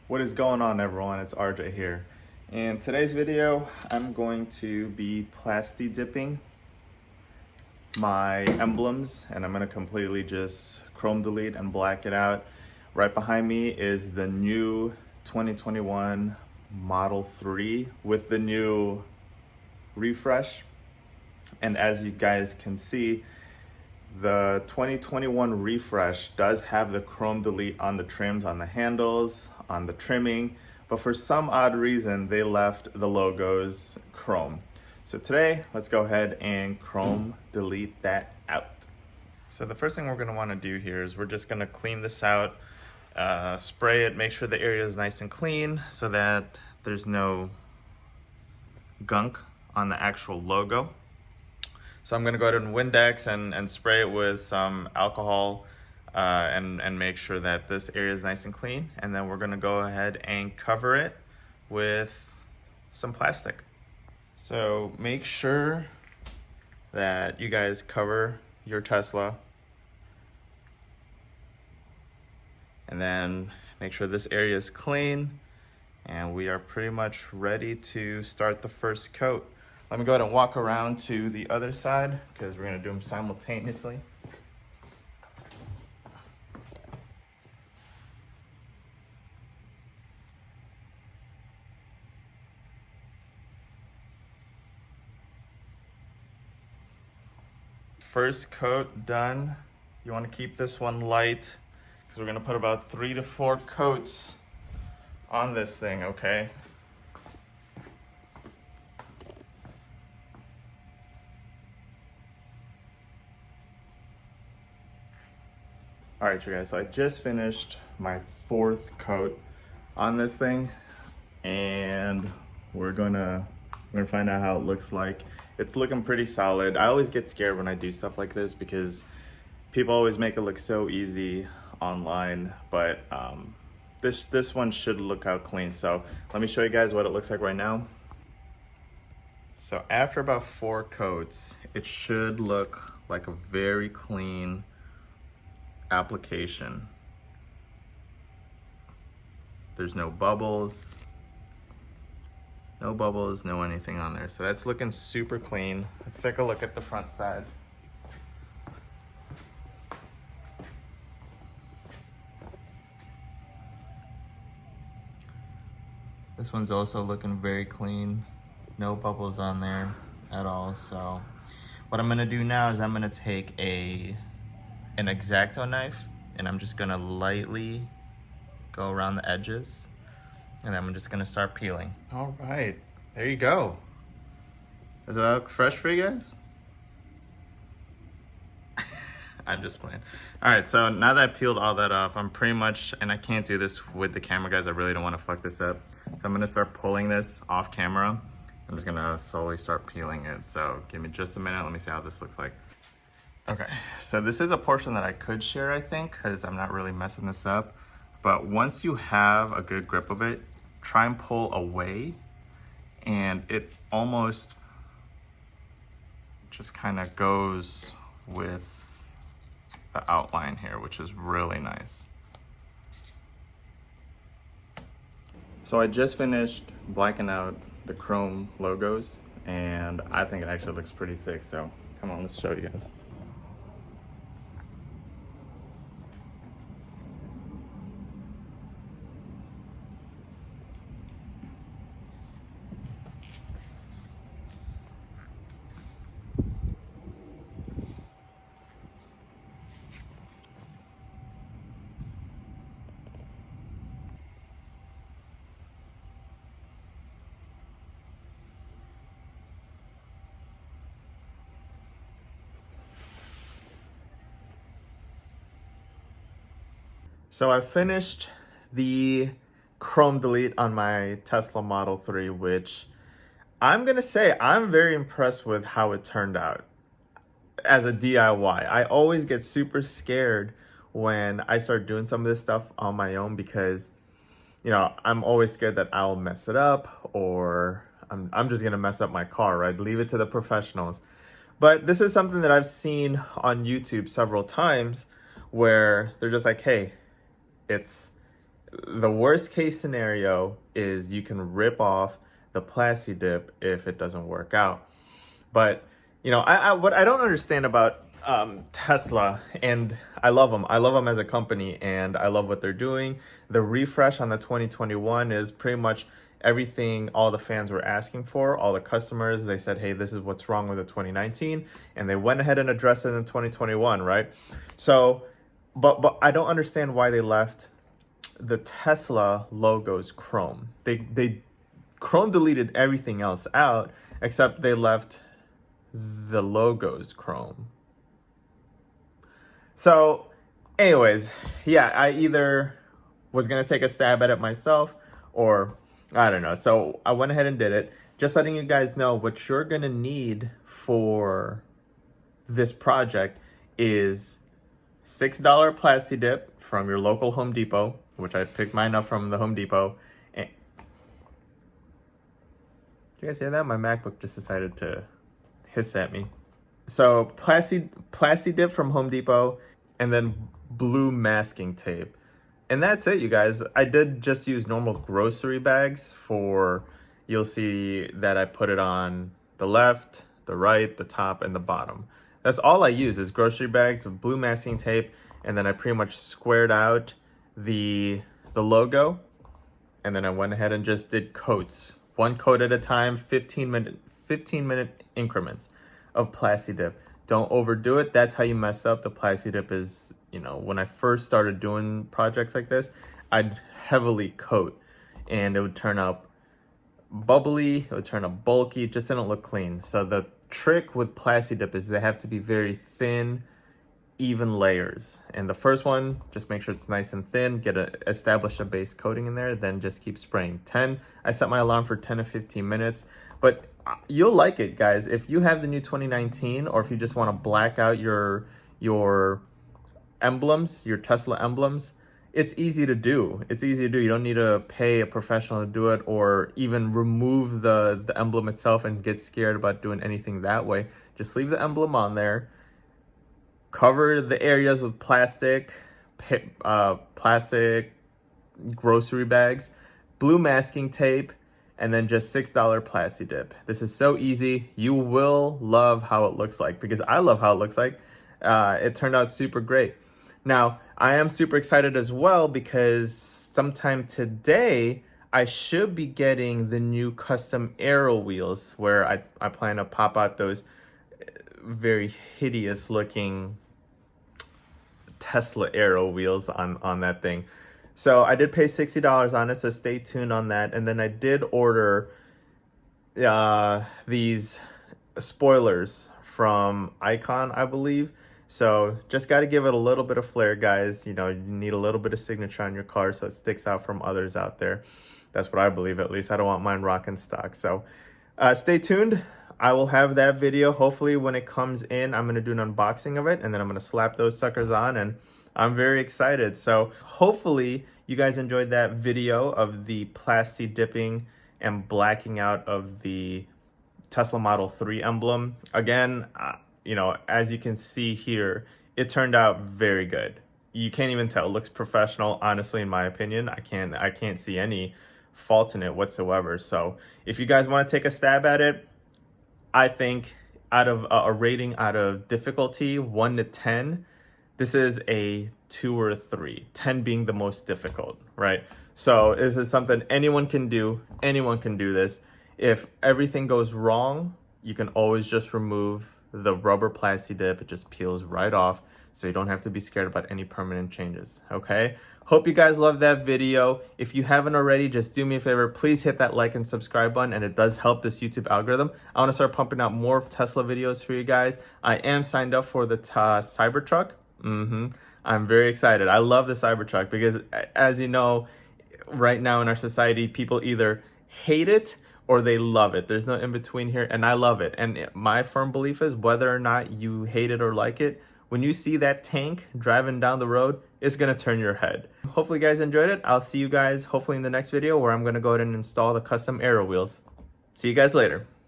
What is going on, everyone? It's RJ here. In today's video, I'm going to be plasti dipping my emblems, and I'm going to completely just chrome delete and black it out. Right behind me is the new 2021 Model 3 with the new refresh. And as you guys can see, the 2021 refresh does have the chrome delete on the trims, on the handles, on the trimming, but for some odd reason, they left the logos chrome. So today, let's go ahead and chrome delete that out. So the first thing we're gonna wanna do here is we're just gonna clean this out, spray it, make sure the area is nice and clean so that there's no gunk on the actual logo. So I'm gonna go ahead and Windex and spray it with some alcohol and make sure that this area is nice and clean. And then we're gonna go ahead and cover it with some plastic. So make sure that you guys cover your Tesla. And then make sure this area is clean. And we are pretty much ready to start the first coat. Let me go ahead and walk around to the other side because we're gonna do them simultaneously. First coat done. You wanna keep this one light because we're gonna put about 3 to 4 coats on this thing, okay? All right, you guys, so I just finished my 4th coat on this thing, and we're gonna find out how it looks like. It's looking pretty solid. I always get scared when I do stuff like this because people always make it look so easy online, but this one should look out clean. So let me show you guys what it looks like right now. So after about 4 coats, it should look like a very clean application. There's no bubbles, no anything on there. So that's looking super clean. Let's take a look at the front side. This one's also looking very clean. No bubbles on there at all. So what I'm gonna do now is I'm gonna take an X-Acto knife and I'm just gonna lightly go around the edges and then I'm just gonna start peeling. All right, there you go. Does that look fresh for you guys? I'm just playing. All right, so now that I peeled all that off, I'm pretty much, and I can't do this with the camera, guys, I really don't wanna fuck this up. So I'm gonna start pulling this off camera. I'm just gonna slowly start peeling it. So give me just a minute, let me see how this looks like. Okay, so this is a portion that I could share, I think, because I'm not really messing this up. But once you have a good grip of it, try and pull away, and it almost just kind of goes with the outline here, which is really nice. So I just finished blacking out the chrome logos, and I think it actually looks pretty sick. So come on, let's show you guys. So I finished the chrome delete on my Tesla Model 3, which I'm gonna say I'm very impressed with how it turned out as a DIY. I always get super scared when I start doing some of this stuff on my own because, you know, I'm always scared that I'll mess it up or I'm just gonna mess up my car, right? Leave it to the professionals. But this is something that I've seen on YouTube several times where they're just like, hey, it's the worst case scenario is you can rip off the Plasti dip if it doesn't work out. But what I don't understand about Tesla, and I love them. I love them as a company, and I love what they're doing. The refresh on the 2021 is pretty much everything all the fans were asking for. All the customers, they said, hey, this is what's wrong with the 2019, and they went ahead and addressed it in 2021, right? So, but I don't understand why they left the Tesla logos Chrome. They Chrome deleted everything else out except they left the logos Chrome. So anyways, yeah, I either was gonna take a stab at it myself or I don't know. So I went ahead and did it. Just letting you guys know what you're gonna need for this project is $6 Plasti dip from your local Home Depot, which I picked mine up from the Home Depot. And did you guys hear that? My MacBook just decided to hiss at me. So Plasti dip from Home Depot, and then blue masking tape. And that's it, you guys. I did just use normal grocery bags for, you'll see that I put it on the left, the right, the top, and the bottom. That's all I use is grocery bags with blue masking tape, and then I pretty much squared out the logo, and then I went ahead and just did coats. One coat at a time, 15 minute increments of Plasti dip. Don't overdo it. That's how you mess up. The Plasti dip is, when I first started doing projects like this, I'd heavily coat and it would turn out bubbly, it would turn out bulky, it just didn't look clean. So the trick with Plasti dip is they have to be very thin, even layers. And the first one, just make sure it's nice and thin, establish a base coating in there, then just keep spraying. I set my alarm for 10 to 15 minutes, but you'll like it, guys. If you have the new 2019, or if you just want to black out your emblems, your Tesla emblems, it's easy to do. It's easy to do. You don't need to pay a professional to do it, or even remove the emblem itself and get scared about doing anything that way. Just leave the emblem on there. Cover the areas with plastic grocery bags, blue masking tape, and then just $6 Plasti dip. This is so easy. You will love how it looks like, because I love how it looks like. It turned out super great. Now, I am super excited as well because sometime today, I should be getting the new custom aero wheels, where I plan to pop out those very hideous looking Tesla aero wheels on that thing. So I did pay $60 on it, so stay tuned on that. And then I did order these spoilers from Icon, I believe. So just got to give it a little bit of flair, guys. You need a little bit of signature on your car so it sticks out from others out there. That's what I believe, at least. I don't want mine rocking stock. So stay tuned. I will have that video. Hopefully when it comes in, I'm going to do an unboxing of it, and then I'm going to slap those suckers on, and I'm very excited. So hopefully you guys enjoyed that video of the Plasti dipping and blacking out of the Tesla Model 3 emblem. Again, as you can see here, it turned out very good. You can't even tell. It looks professional, honestly, in my opinion. I can't see any faults in it whatsoever. So if you guys want to take a stab at it, I think out of a rating out of difficulty 1 to 10, this is a 2 or a 3, 10 being the most difficult, right? So this is something anyone can do. Anyone can do this. If everything goes wrong, you can always just remove the rubber Plasti dip. It just peels right off, so you don't have to be scared about any permanent changes, okay? Hope you guys love that video. If you haven't already, just do me a favor. Please hit that like and subscribe button, and it does help this YouTube algorithm. I want to start pumping out more Tesla videos for you guys. I am signed up for the Cybertruck. I'm very excited. I love the Cybertruck because, as you know, right now in our society, people either hate it or they love it. There's no in between here, and I love it. And my firm belief is, whether or not you hate it or like it, when you see that tank driving down the road, it's gonna turn your head. Hopefully you guys enjoyed it. I'll see you guys hopefully in the next video, where I'm gonna go ahead and install the custom aero wheels. See you guys later.